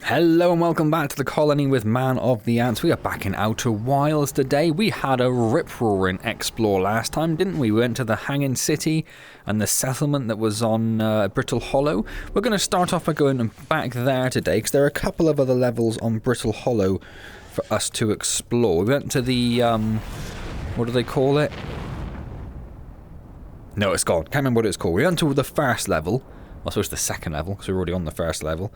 Hello and welcome back to the colony with Man of the Antz. We are back in Outer Wilds today. We had a rip-roaring explore last time, didn't we? We went to the Hanging City and the settlement that was on Brittle Hollow. We're going to start off by going back there today because there are a couple of other levels on Brittle Hollow for us to explore. We went to the, what do they call it? No, it's gone. Can't remember what it's called. We went to the first level. I suppose the second level because we were already on the first level.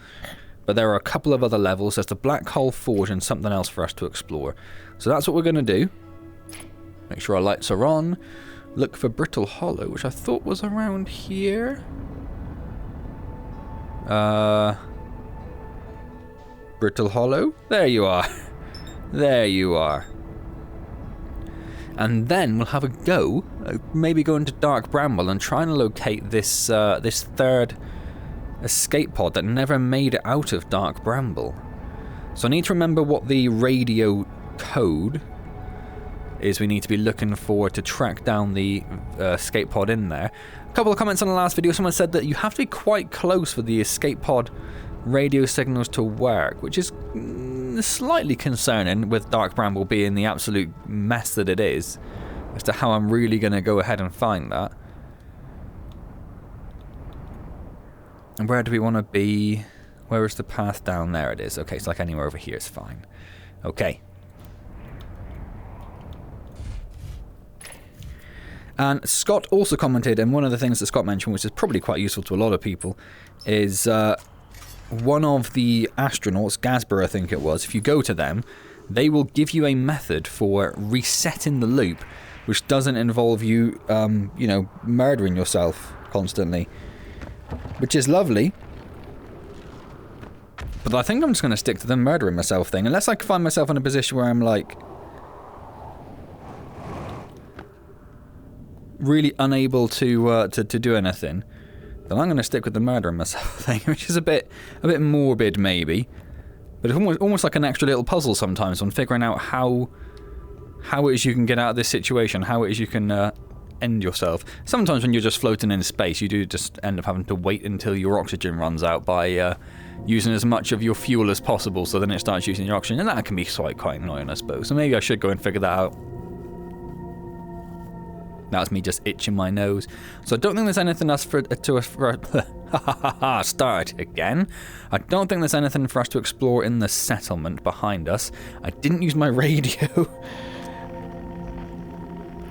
But there are a couple of other levels. There's the Black Hole Forge and something else for us to explore. So that's what we're going to do. Make sure our lights are on. Look for Brittle Hollow, which I thought was around here. Brittle Hollow? There you are. There you are. And then we'll have a go, maybe go into Dark Bramble and try and locate this this third escape pod that never made it out of Dark Bramble. So I need to remember what the radio code is we need to be looking for to track down the escape pod in there. A couple of comments on the last video, someone said that you have to be quite close for the escape pod radio signals to work, which is slightly concerning with Dark Bramble being the absolute mess that it is, as to how I'm really going to go ahead and find that. And where do we want to be? Where is the path down? There it is. Okay, it's like anywhere over here is fine. Okay. And Scott also commented, and one of the things that Scott mentioned, which is probably quite useful to a lot of people, is one of the astronauts, Gasper I think it was, if you go to them, they will give you a method for resetting the loop, which doesn't involve you, you know, murdering yourself constantly. Which is lovely. But I think I'm just going to stick to the murdering myself thing. Unless I can find myself in a position where I'm like really unable to do anything, then I'm going to stick with the murdering myself thing, which is a bit morbid maybe. But it's almost like an extra little puzzle sometimes on figuring out how it is you can get out of this situation, how it is you can end yourself. Sometimes when you're just floating in space, you do just end up having to wait until your oxygen runs out by using as much of your fuel as possible, so then it starts using your oxygen, and that can be quite annoying, I suppose. So maybe I should go and figure that out. That's me just itching my nose. So I don't think there's anything else start again. I don't think there's anything for us to explore in the settlement behind us. I didn't use my radio.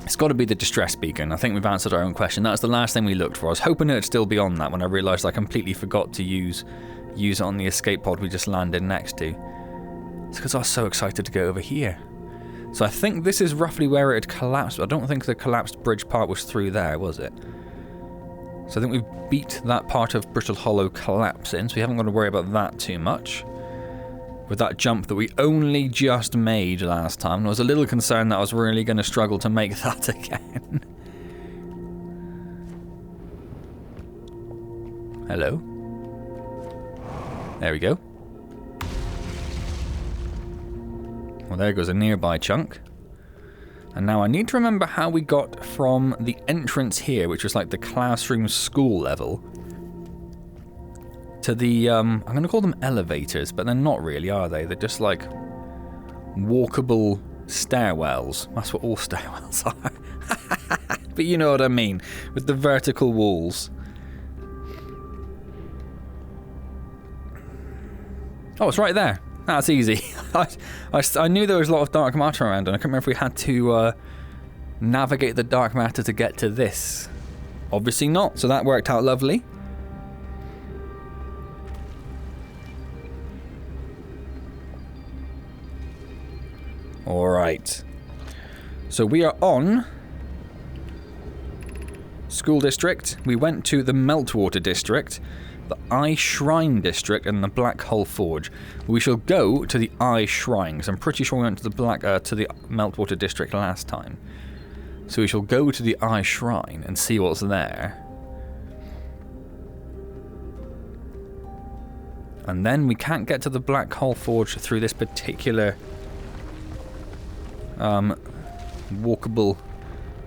It's got to be the distress beacon. I think we've answered our own question. That's the last thing we looked for. I was hoping it'd still be on that when I realised I completely forgot to use it on the escape pod we just landed next to. It's because I was so excited to go over here. So I think this is roughly where it had collapsed. I don't think the collapsed bridge part was through there, was it? So I think we've beat that part of Brittle Hollow collapsing, so we haven't got to worry about that too much. With that jump that we only just made last time, I was a little concerned that I was really going to struggle to make that again. Hello. There we go. Well, there goes a nearby chunk. And now I need to remember how we got from the entrance here, which was like the classroom school level, to the, I'm going to call them elevators, but they're not really, are they? They're just like walkable stairwells. That's what all stairwells are. But you know what I mean, with the vertical walls. Oh, it's right there. That's easy. I knew there was a lot of dark matter around, and I can't remember if we had to navigate the dark matter to get to this. Obviously not, so that worked out lovely. Alright. So we are on School District. We went to the Meltwater District, the Eye Shrine District, and the Black Hole Forge. We shall go to the Eye Shrine, because I'm pretty sure we went to the Meltwater District last time. So we shall go to the Eye Shrine and see what's there. And then we can't get to the Black Hole Forge through this particular walkable.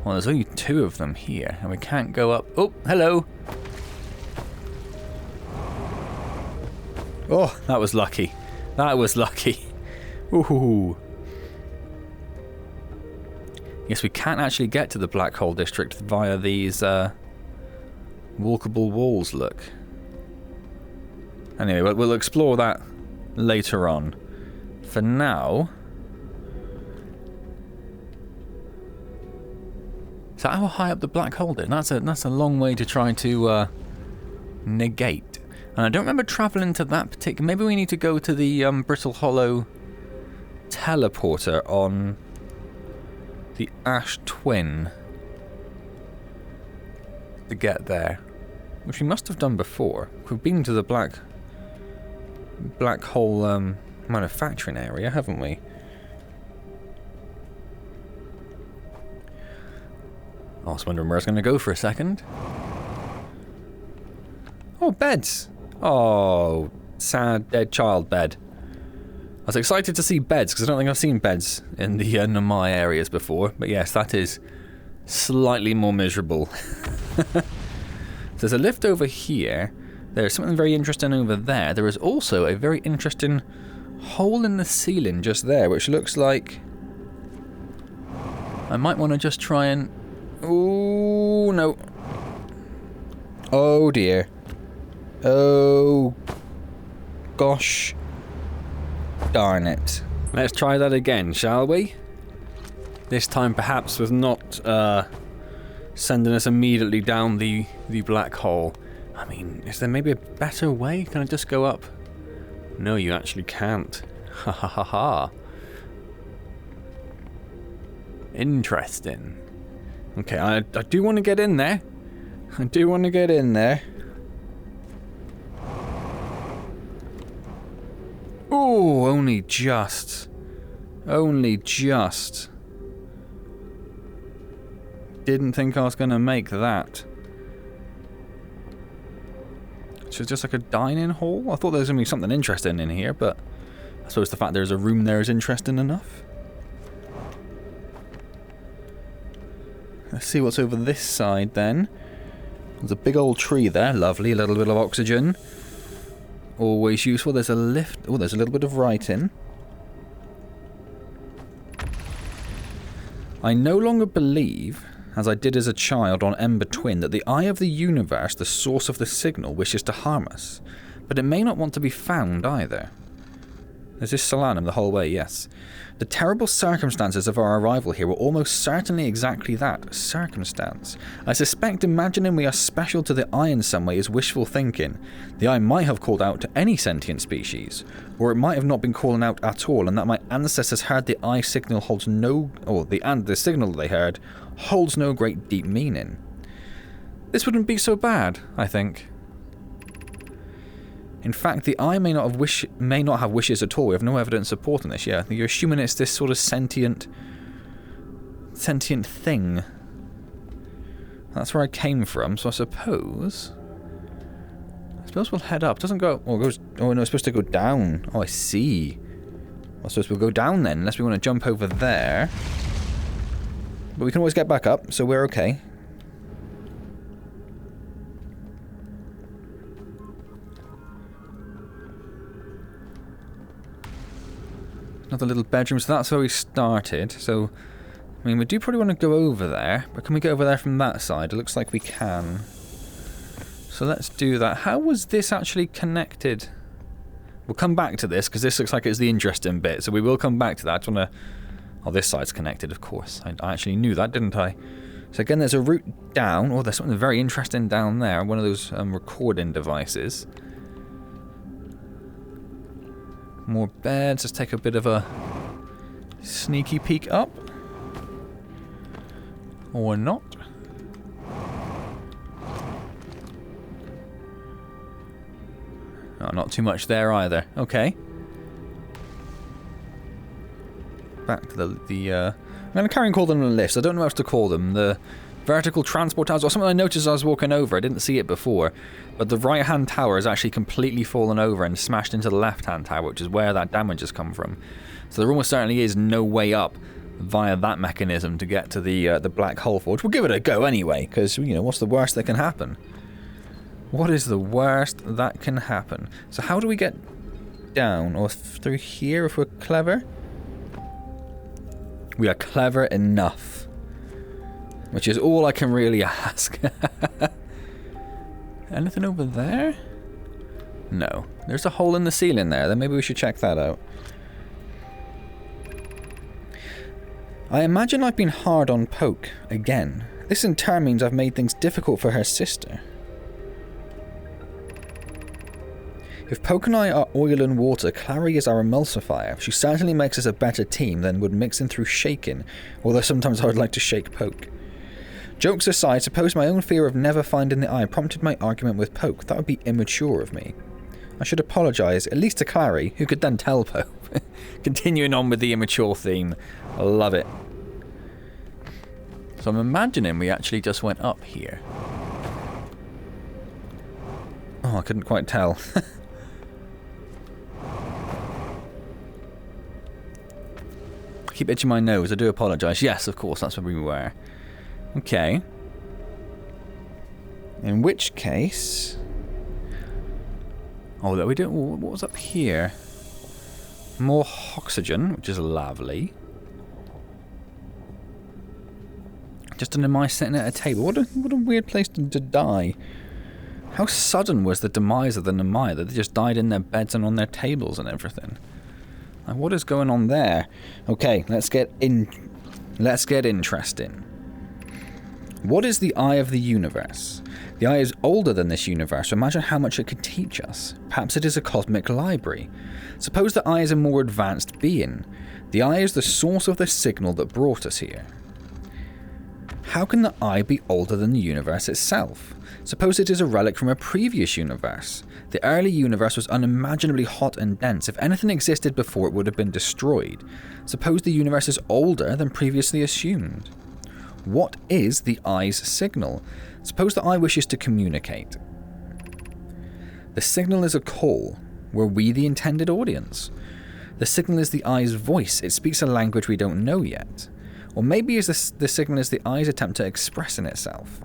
Well, there's only two of them here, and we can't go up. Oh, hello. Oh, that was lucky. That was lucky. Ooh. Yes, we can't actually get to the black hole district via these walkable walls, look. Anyway, we'll explore that later on. For now... Is that how high up the black hole did? That's a long way to try to negate. And I don't remember travelling to that particular... Maybe we need to go to the Brittle Hollow teleporter on the Ash Twin to get there. Which we must have done before. We've been to the black hole manufacturing area, haven't we? I was wondering where I was going to go for a second. Oh, beds! Oh, sad dead child bed. I was excited to see beds, because I don't think I've seen beds in the Namai areas before. But yes, that is slightly more miserable. There's a lift over here. There's something very interesting over there. There is also a very interesting hole in the ceiling just there, which looks like... I might want to just try and... Ooh, no. Oh dear. Oh, gosh. Darn it. Let's try that again, shall we? This time perhaps with not sending us immediately down the black hole. I mean, is there maybe a better way? Can I just go up? No, you actually can't. Ha ha ha ha. Interesting. Okay, I do want to get in there. I do want to get in there. Oh, only just. Only just. Didn't think I was going to make that. So it's just like a dining hall? I thought there was going to be something interesting in here, but I suppose the fact there's a room there is interesting enough. Let's see what's over this side then. There's a big old tree there. Lovely. A little bit of oxygen. Always useful. There's a lift. Oh, there's a little bit of writing. I no longer believe, as I did as a child on Ember Twin, that the eye of the universe, the source of the signal, wishes to harm us. But it may not want to be found either. Is this Solanum the whole way? Yes. The terrible circumstances of our arrival here were almost certainly exactly that, circumstance. I suspect imagining we are special to the eye in some way is wishful thinking. The eye might have called out to any sentient species, or it might have not been calling out at all, and that my ancestors heard the eye signal holds no... or the signal they heard holds no great deep meaning. This wouldn't be so bad, I think. In fact, the eye may not have wishes at all. We have no evidence supporting this. Yeah, you're assuming it's this sort of sentient thing. That's where I came from. So I suppose we'll head up. It doesn't go. Oh, it goes. Oh no, it's supposed to go down. Oh, I see. I suppose we'll go down then, unless we want to jump over there. But we can always get back up, so we're okay. Another little bedroom, so that's where we started. So, I mean, we do probably want to go over there, but can we get over there from that side? It looks like we can. So let's do that. How was this actually connected? We'll come back to this, because this looks like it's the interesting bit, so we will come back to that. I just want to... Oh, this side's connected, of course. I actually knew that, didn't I? So again, there's a route down. Oh, there's something very interesting down there. One of those recording devices. More beds. Let's take a bit of a sneaky peek up. Or not. Oh, not too much there either. Okay. Back to the I'm going to carry and call them the lifts. I don't know what else to call them. The vertical transport towers, or something I noticed as I was walking over. I didn't see it before. But the right-hand tower has actually completely fallen over and smashed into the left-hand tower, which is where that damage has come from. So there almost certainly is no way up via that mechanism to get to the black hole forge. We'll give it a go anyway, because, you know, what's the worst that can happen? What is the worst that can happen? So how do we get down, or through here if we're clever. We are clever enough. Which is all I can really ask. Anything over there? No. There's a hole in the ceiling there. Then maybe we should check that out. I imagine I've been hard on Poke again. This in turn means I've made things difficult for her sister. If Poke and I are oil and water, Clary is our emulsifier. She certainly makes us a better team than would mixing through shaking, although sometimes I would like to shake Poke. Jokes aside, suppose my own fear of never finding the eye prompted my argument with Poke. That would be immature of me. I should apologise, at least to Clary, who could then tell Poke. Continuing on with the immature theme. I love it. So I'm imagining we actually just went up here. Oh, I couldn't quite tell. I keep itching my nose, I do apologise. Yes, of course, that's where we were. Okay. In which case... Oh, that we don't... What was up here? More oxygen, which is lovely. Just an Nemai sitting at a table. What a weird place to die. How sudden was the demise of the Nemai that they just died in their beds and on their tables and everything? Like, what is going on there? Okay, let's get interesting. What is the eye of the universe? The eye is older than this universe, so imagine how much it could teach us. Perhaps it is a cosmic library. Suppose the eye is a more advanced being. The eye is the source of the signal that brought us here. How can the eye be older than the universe itself? Suppose it is a relic from a previous universe. The early universe was unimaginably hot and dense. If anything existed before, it would have been destroyed. Suppose the universe is older than previously assumed. What is the eye's signal? Suppose the eye wishes to communicate. The signal is a call. Were we the intended audience? The signal is the eye's voice. It speaks a language we don't know yet. Or maybe the signal is the eye's attempt to express in itself.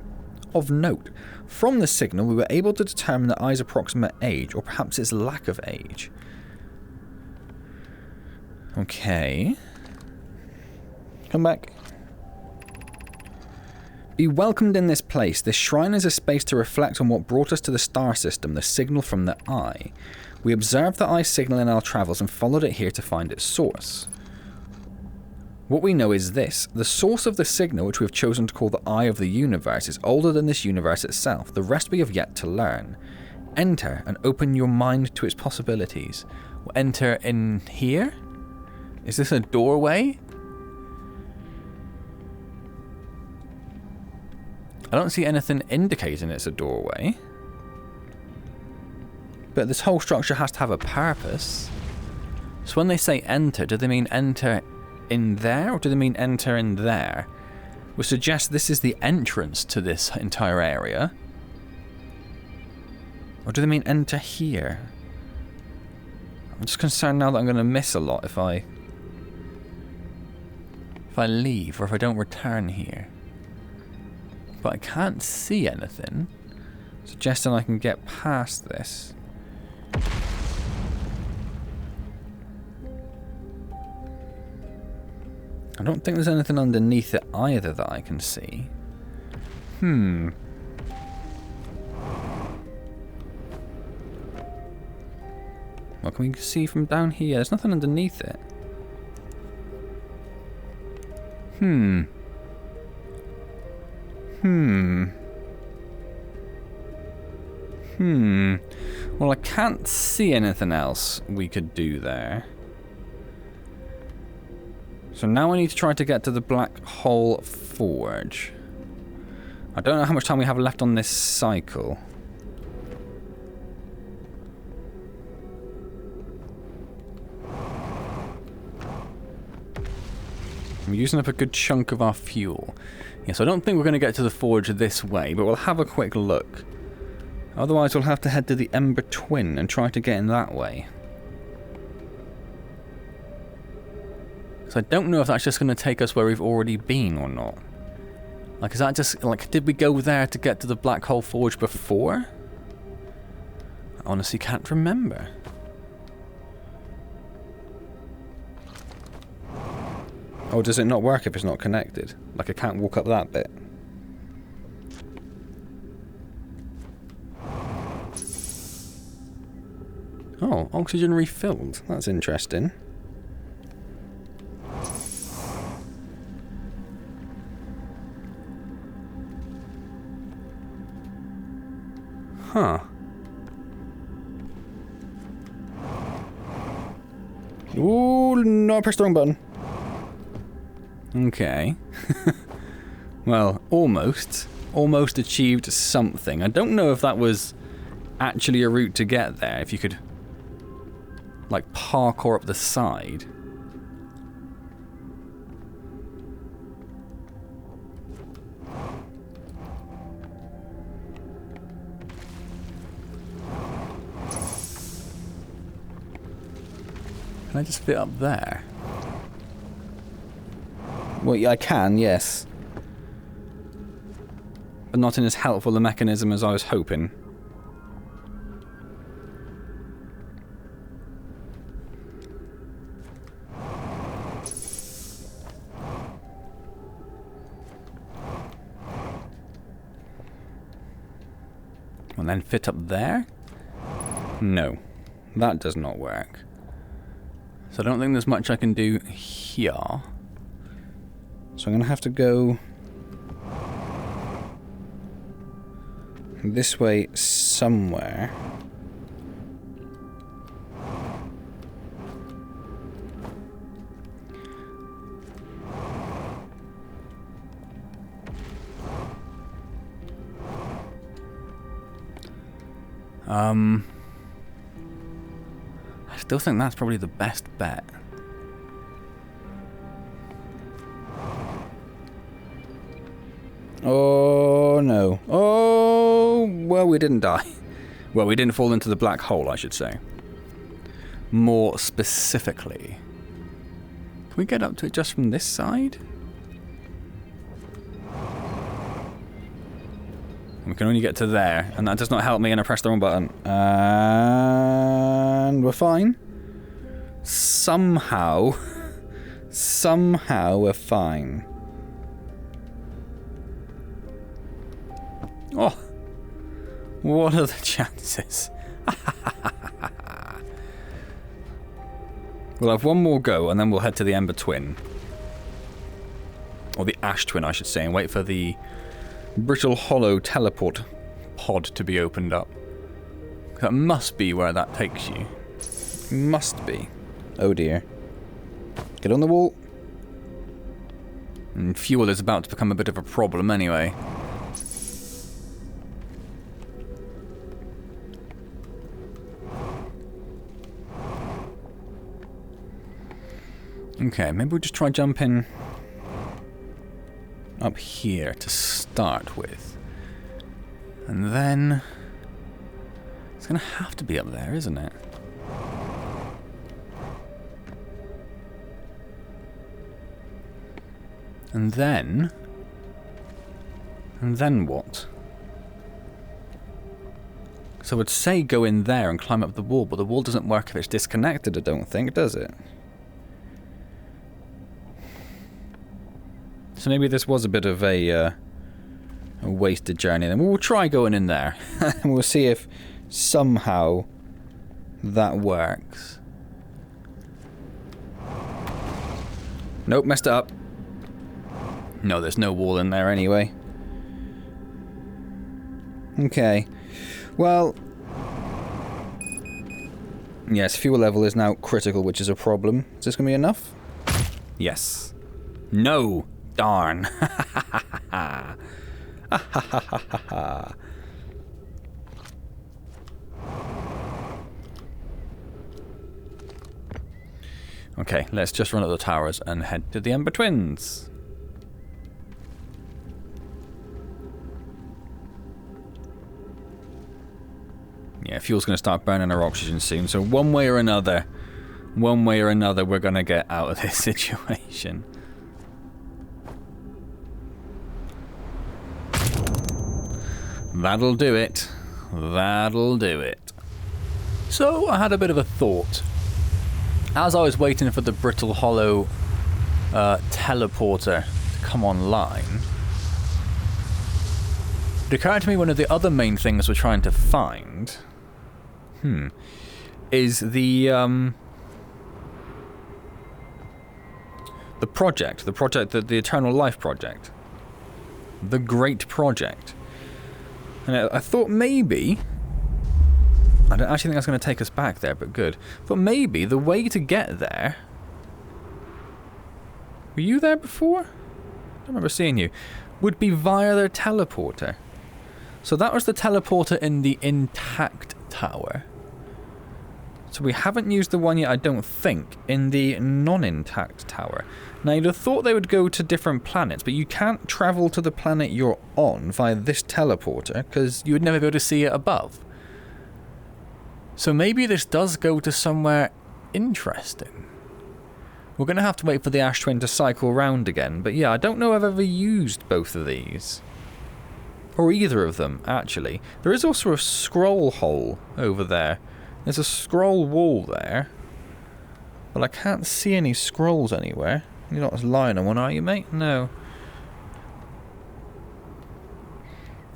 Of note, from the signal we were able to determine the eye's approximate age, or perhaps its lack of age. Okay. Come back. Be welcomed in this place. This shrine is a space to reflect on what brought us to the star system, the signal from the eye. We observed the eye's signal in our travels and followed it here to find its source. What we know is this. The source of the signal, which we have chosen to call the eye of the universe, is older than this universe itself. The rest we have yet to learn. Enter and open your mind to its possibilities. We'll enter in here? Is this a doorway? I don't see anything indicating it's a doorway. But this whole structure has to have a purpose. So when they say enter, do they mean enter in there, or do they mean enter in there? Which suggests this is the entrance to this entire area. Or do they mean enter here? I'm just concerned now that I'm going to miss a lot if I leave, or if I don't return here. But I can't see anything, suggesting I can get past this. I don't think there's anything underneath it either that I can see. What can we see from down here? There's nothing underneath it. Well, I can't see anything else we could do there. So now I need to try to get to the Black Hole Forge. I don't know how much time we have left on this cycle. I'm using up a good chunk of our fuel. Yes, I don't think we're going to get to the forge this way, but we'll have a quick look. Otherwise we'll have to head to the Ember Twin and try to get in that way. So I don't know if that's just going to take us where we've already been or not. Like, is that just, like, did we go there to get to the Black Hole Forge before? I honestly can't remember. Oh, does it not work if it's not connected? Like, I can't walk up that bit. Oh, oxygen refilled. That's interesting. Huh. Ooh, no, I pressed the wrong button. Okay. Well, almost. Almost achieved something. I don't know if that was actually a route to get there. If you could, like, parkour up the side. Can I just fit up there? Well, yeah, I can, yes. But not in as helpful a mechanism as I was hoping. And then fit up there? No, that does not work. So I don't think there's much I can do here. So I'm going to have to go this way somewhere. I still think that's probably the best bet. Oh no. Oh, well, we didn't die. Well, we didn't fall into the black hole, I should say. More specifically. Can we get up to it just from this side? We can only get to there, and that does not help me, and I pressed the wrong button. And we're fine. Somehow we're fine. Oh, what are the chances? We'll have one more go, and then we'll head to the Ember Twin. Or the Ash Twin, I should say, and wait for the Brittle Hollow teleport pod to be opened up. That must be where that takes you. Must be. Oh dear. Get on the wall. And fuel is about to become a bit of a problem anyway. Okay, maybe we'll just try jumping up here to start with. And then it's going to have to be up there, isn't it? And then what? So I would say go in there and climb up the wall, but the wall doesn't work if it's disconnected, I don't think, does it? So maybe this was a bit of a wasted journey. Then we'll try going in there, and we'll see if somehow that works. Nope, messed it up. No, there's no wall in there anyway. Okay. Well, yes, fuel level is now critical, which is a problem. Is this going to be enough? Yes. No. Darn. Okay, let's just run up the towers and head to the Ember Twins. Yeah, fuel's going to start burning our oxygen soon, so one way or another, we're going to get out of this situation. That'll do it. That'll do it. So, I had a bit of a thought. As I was waiting for the Brittle Hollow teleporter to come online, it occurred to me one of the other main things we're trying to find is the project, the Eternal Life project. The Great Project. And I thought maybe... I don't actually think that's going to take us back there, but good. But maybe the way to get there... Were you there before? I don't remember seeing you. Would be via their teleporter. So that was the teleporter in the intact tower. So we haven't used the one yet, I don't think, in the non-intact tower. Now, you'd have thought they would go to different planets, but you can't travel to the planet you're on via this teleporter, because you would never be able to see it above. So maybe this does go to somewhere interesting. We're going to have to wait for the Ash Twin to cycle round again, but yeah, I don't know if I've ever used both of these. Or either of them, actually. There is also a scroll hole over there. There's a scroll wall there. But I can't see any scrolls anywhere. You're not lying on one, are you, mate? No.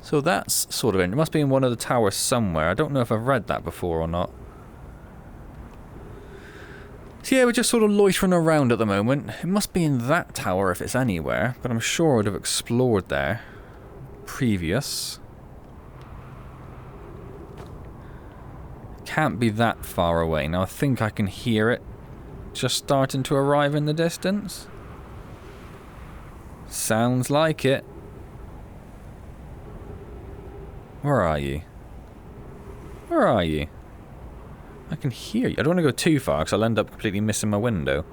So that's sort of it. It must be in one of the towers somewhere. I don't know if I've read that before or not. So yeah, we're just sort of loitering around at the moment. It must be in that tower if it's anywhere. But I'm sure I would have explored there. Previous. Can't be that far away. Now I think I can hear it just starting to arrive in the distance. Sounds like it. Where are you? Where are you? I can hear you. I don't want to go too far because I'll end up completely missing my window.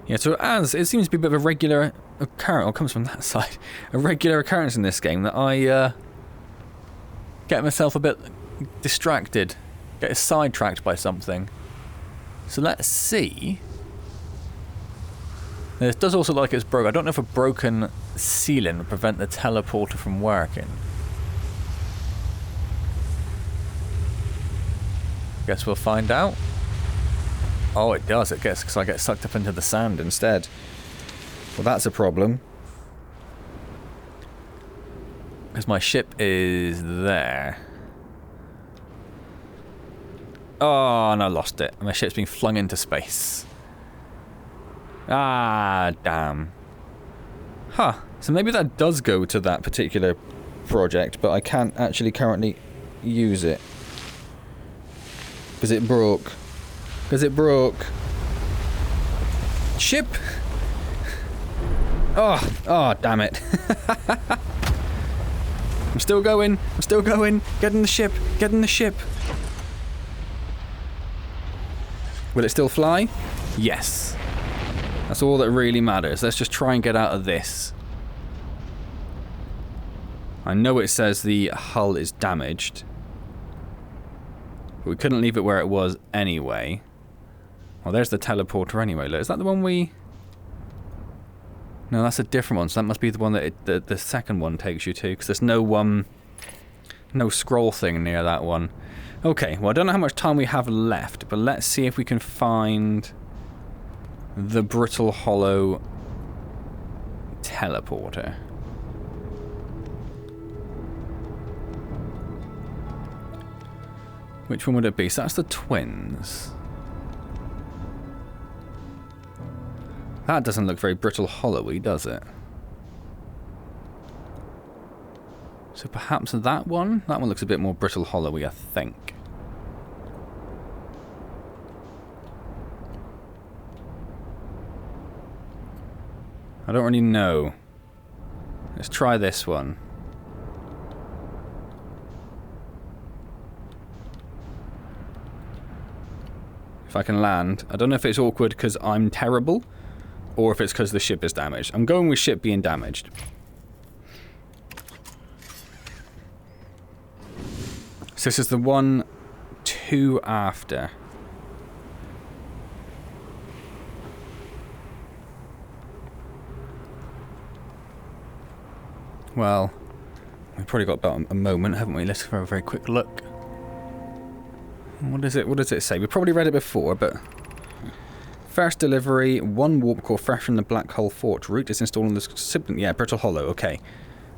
Yeah, so as it seems to be a bit of a regular occurrence, or comes from that side, a regular occurrence in this game that I get myself a bit distracted, get sidetracked by something. So let's see. It does also look like it's broke. I don't know if a broken ceiling would prevent the teleporter from working. Guess we'll find out. Oh, it does. It gets, because I get sucked up into the sand instead. Well, that's a problem. Because my ship is there. Oh, and I lost it. My ship's been flung into space. Ah, damn. Huh. So maybe that does go to that particular project, but I can't actually currently use it. Because it broke. Because it broke. Ship! Oh, damn it. I'm still going. I'm still going. Get in the ship. Get in the ship. Will it still fly? Yes. That's all that really matters. Let's just try and get out of this. I know it says the hull is damaged. But we couldn't leave it where it was anyway. Well, there's the teleporter anyway. Look, is that the one we... No, that's a different one. So that must be the one that the second one takes you to. Because there's no scroll thing near that one. Okay, well, I don't know how much time we have left. But let's see if we can find the Brittle Hollow teleporter. Which one would it be? So that's the twins. That doesn't look very Brittle Hollow-y, does it? So perhaps that one? That one looks a bit more Brittle Hollow-y, I think. I don't really know. Let's try this one. If I can land. I don't know if it's awkward because I'm terrible, or if it's because the ship is damaged. I'm going with ship being damaged. So this is the 1-2 after. Well, we've probably got about a moment, haven't we? Let's have a very quick look. What is it? What does it say? We've probably read it before, but First delivery, 1 warp core fresh from the Black Hole Forge. Route is installed on the sibling. Yeah, Brittle Hollow. Okay.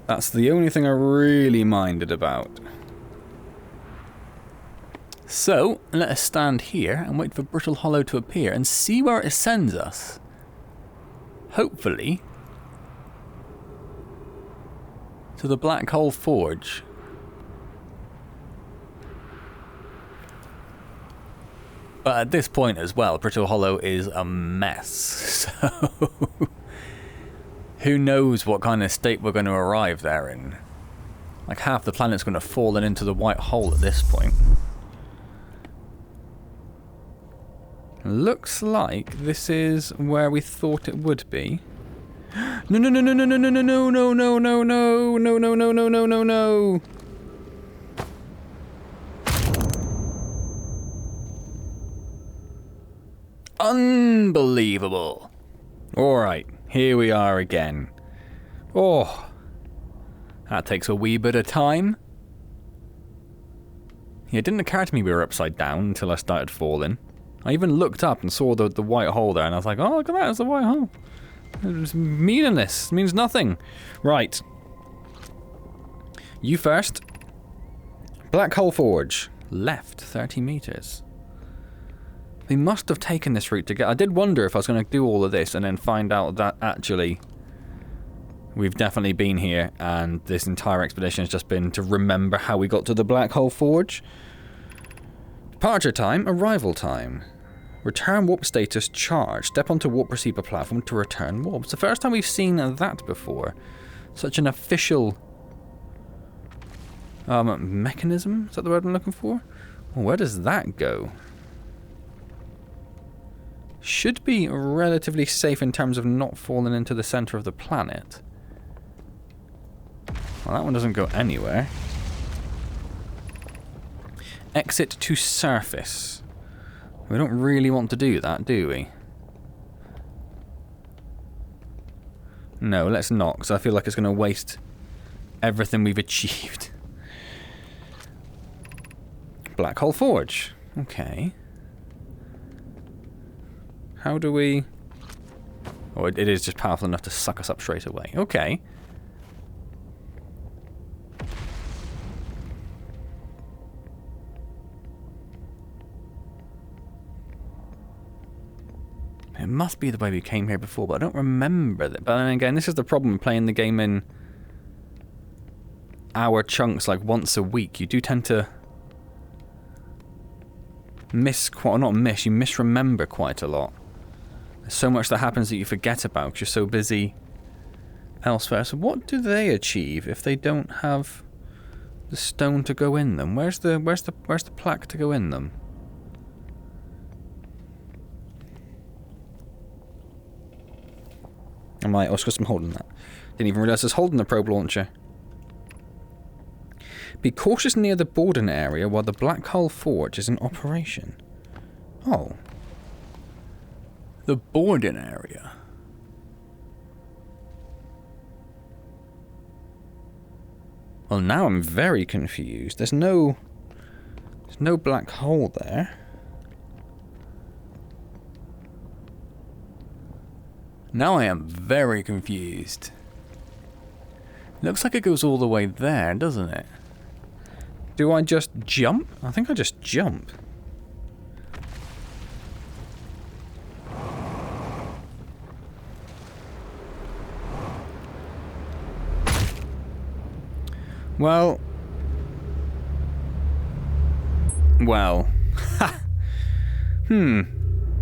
That's the only thing I really minded about. So, let us stand here and wait for Brittle Hollow to appear and see where it sends us. Hopefully, to the Black Hole Forge. But at this point as well, Brittle Hollow is a mess. So, who knows what kind of state we're going to arrive there in. Like half the planet's going to fall into the white hole at this point. Looks like this is where we thought it would be. No, no, no, no, no, no, no, no, no, no, no, no, no, no, no, no, no, no, no, no. Unbelievable. Alright, here we are again. Oh, that takes a wee bit of time. Yeah, it didn't occur to me we were upside down until I started falling. I even looked up and saw the white hole there, and I was like, oh, look at that, it's a white hole. It was meaningless, it means nothing. Right. You first. Black Hole Forge. Left, 30 meters. We must have taken this route to get... I did wonder if I was going to do all of this and then find out that actually we've definitely been here and this entire expedition has just been to remember how we got to the Black Hole Forge. Departure time, arrival time. Return warp status charge. Step onto warp receiver platform to return warp. It's the first time we've seen that before. Such an official mechanism? Is that the word I'm looking for? Well, where does that go? Should be relatively safe in terms of not falling into the center of the planet. Well, that one doesn't go anywhere. Exit to surface. We don't really want to do that, do we? No, let's not, because I feel like it's going to waste everything we've achieved. Black Hole Forge. Okay. How do we... Oh, it is just powerful enough to suck us up straight away. Okay. It must be the way we came here before, but I don't remember that. But then again, this is the problem with playing the game in hour chunks, like once a week. You do tend to you misremember quite a lot. There's so much that happens that you forget about because you're so busy elsewhere. So what do they achieve if they don't have the stone to go in them? Where's the plaque to go in them? Oh, it's because I'm holding that. Didn't even realise I was holding the probe launcher. Be cautious near the Borden area while the Black Hole Forge is in operation. Oh. The Borden area? Well, now I'm very confused. There's no black hole there. Now I am very confused. Looks like it goes all the way there, doesn't it? Do I just jump? I think I just jump. Well.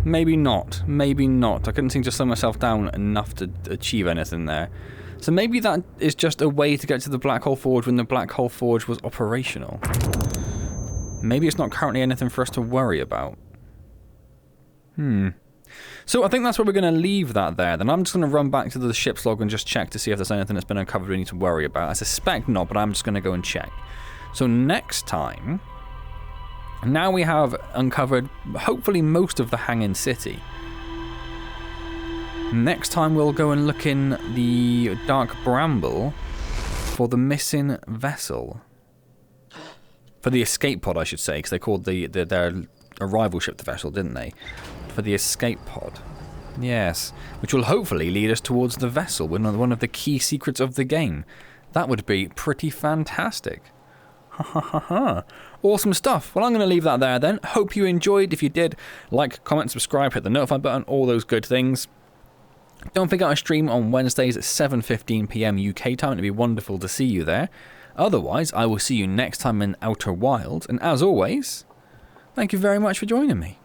Maybe not. Maybe not. I couldn't seem to slow myself down enough to achieve anything there. So maybe that is just a way to get to the Black Hole Forge when the Black Hole Forge was operational. Maybe it's not currently anything for us to worry about. So I think that's where we're going to leave that there. Then I'm just going to run back to the ship's log and just check to see if there's anything that's been uncovered we need to worry about. I suspect not, but I'm just going to go and check. So next time... Now we have uncovered, hopefully, most of the Hanging City. Next time we'll go and look in the Dark Bramble for the missing vessel. For the escape pod, I should say, because they called their arrival ship the vessel, didn't they? for the escape pod. Yes, which will hopefully lead us towards the vessel, one of the key secrets of the game. That would be pretty fantastic. Ha ha ha ha. Awesome stuff. Well, I'm going to leave that there then. Hope you enjoyed. If you did, like, comment, subscribe, hit the notify button, all those good things. Don't forget I stream on Wednesdays at 7:15 PM UK time. It'd be wonderful to see you there. Otherwise, I will see you next time in Outer Wilds. And as always, thank you very much for joining me.